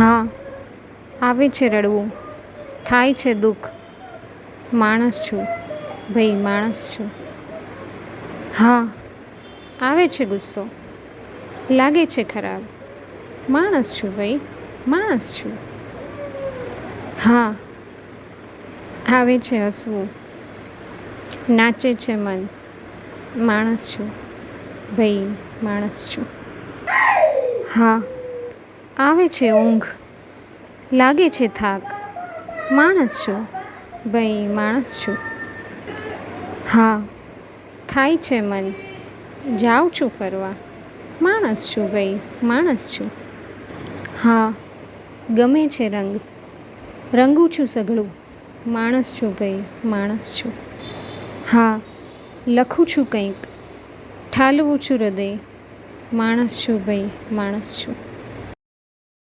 હા, આવે છે રડવું, થાય છે દુઃખ, માણસ છું ભાઈ, માણસ છું. હા, આવે છે ગુસ્સો, લાગે છે ખરાબ, માણસ છું ભાઈ, માણસ છું. હા, આવે છે હસવું, નાચે છે મન, માણસ છું ભાઈ, માણસ છું. હા, આવે છે ઊંઘ, લાગે છે થાક, માણસ છું ભાઈ, માણસ છું. હા, થાય છે મન, જાઉં છું ફરવા, માણસ છું ભાઈ, માણસ છું. હા, ગમે છે રંગ, રંગું છું સઘળું, માણસ છું ભાઈ, માણસ છું. હા, લખું છું કંઈક, ઠાલવું છું હૃદય, માણસ છું ભાઈ, માણસ છું.